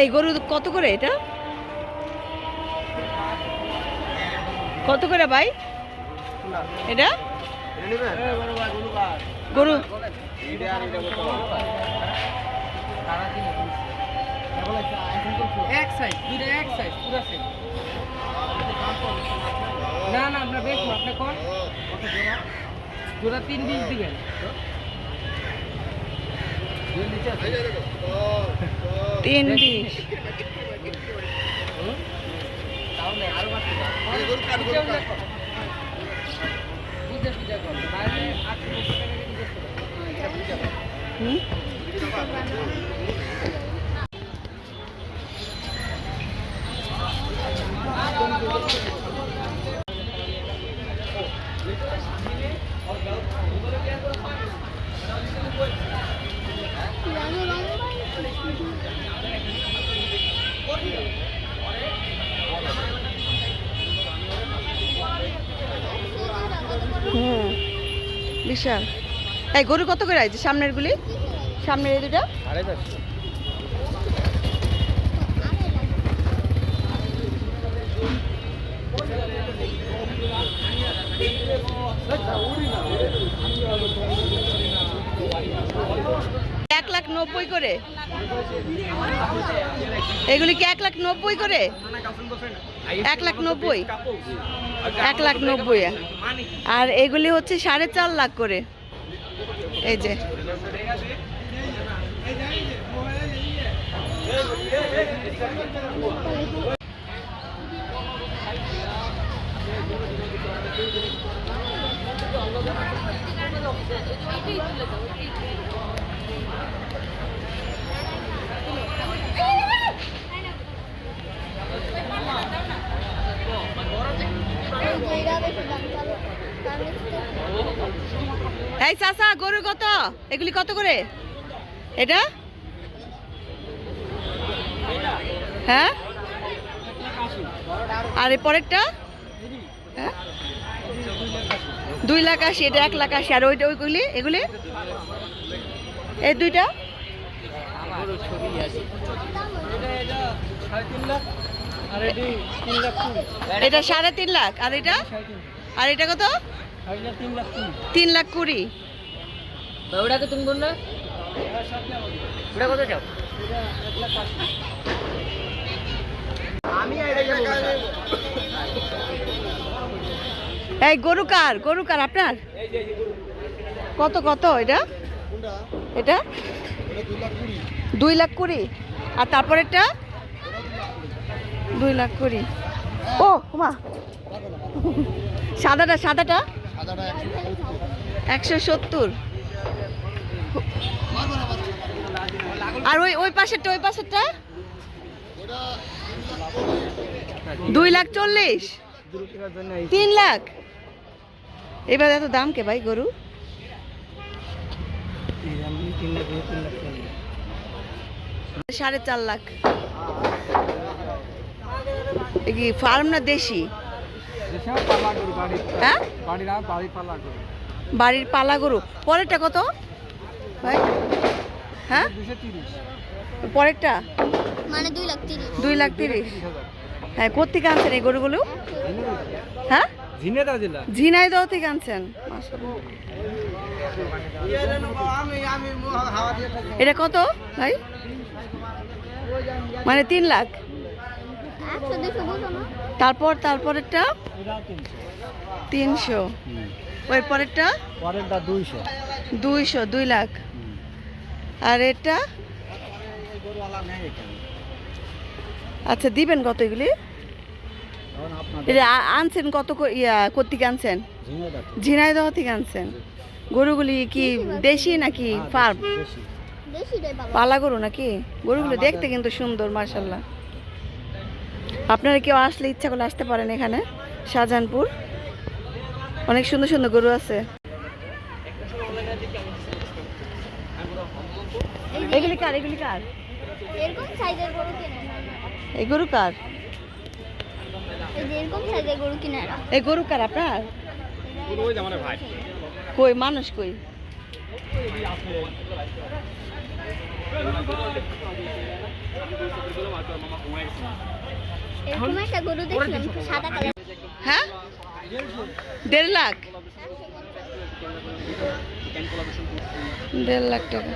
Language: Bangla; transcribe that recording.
এই গরু কত করে এটা? কত করে ভাই এটা? গরু এক সাইজ, দুইটা এক সাইজ, পুরো সেম। না না আমরা বেচবো, আপনি কোন কত জোড়া? জোড়া 320 দিবেন। তিন বিশ। তাহলে আরো বাড়তে পারে। বুঝতে সুবিধা করবে। বাইরে 800 টাকা দিয়ে দিতে হবে। হুম হুম বিশাল। এই গরু কত করে আছে সামনের গুলি? সামনের এই দুটা 450। এক লাখ 90 করে। এগুলি কি 1,90,000 করে? 1,90,000, 1,90,000। আর এগুলি হচ্ছে 4.5 লাখ করে। এই যে এই চাচা গরু কত? এগুলি কত করে এটা? হ্যাঁ আর এ পরেরটা? হ্যাঁ 2,80,000, এটা 1,80,000। আর ওইটা ওইগুলি এগুলি এই দুইটা এটা 3.5 লাখ। আর এটা? আর এটা কত? 3,20,000। ওটাকে তুমি বল না, ওটা কত চাও? এই গরু কার? গরু কার আপনার? কত কত এটা? এটা 2,20,000। আর তারপরেরটা 2,20,000। ও মা সাদাটা? সাদাটা 170। আর ওই ওই পাশেরটা? ওই পাশেরটা 2,40,000। 3 লাখ। এবার এত দাম কে ভাই গরু? 4.5 লাখ। এ কি ফার্ম না দেশি? হ্যাঁ বাড়ির পালা গরু। পরেরটা কত ভাই? হ্যাঁ পরেরটা মানে 2,30,000। 2,30,000। হ্যাঁ কোত্থেকে আনছেন এই গরুগুলো? হ্যাঁ ঝিনাইদহ থেকে আনছেন। এটা কত ভাই? মানে 3 লাখ। 100-200 না? তারপরেরটা 300। ওই পরেরটা 200, 2 লাখ। আর এটা আচ্ছা দিবেন কত এগুলি? এটা আনছেন কত কোত্থেকে আনছেন? ঝিনাইদহ থেকে আনছেন। গরুগুলি কি দেশি নাকি ফার্ম? পালা গরু নাকি? গরুগুলো দেখতে কিন্তু সুন্দর মাশাআল্লাহ। আপনারা কেউ আসলে ইচ্ছা করলে আসতে পারেন এখানে শাহজাহানপুর। অনেক সুন্দর সুন্দর গরু আছে। এগুলি কার? এগুলি কার? এরকম সাইজের গরু কিনে না। এই গরু কার? এই যে এরকম সাইজের গরু কিনে না। এই গরু কার আপনার? ওই যে আমার ভাই। কই মানুষ কই? এরকম একটা গরু দেখলাম সাদা কালার। হ্যাঁ 1.5 লাখ 1.5 লাখ টাকা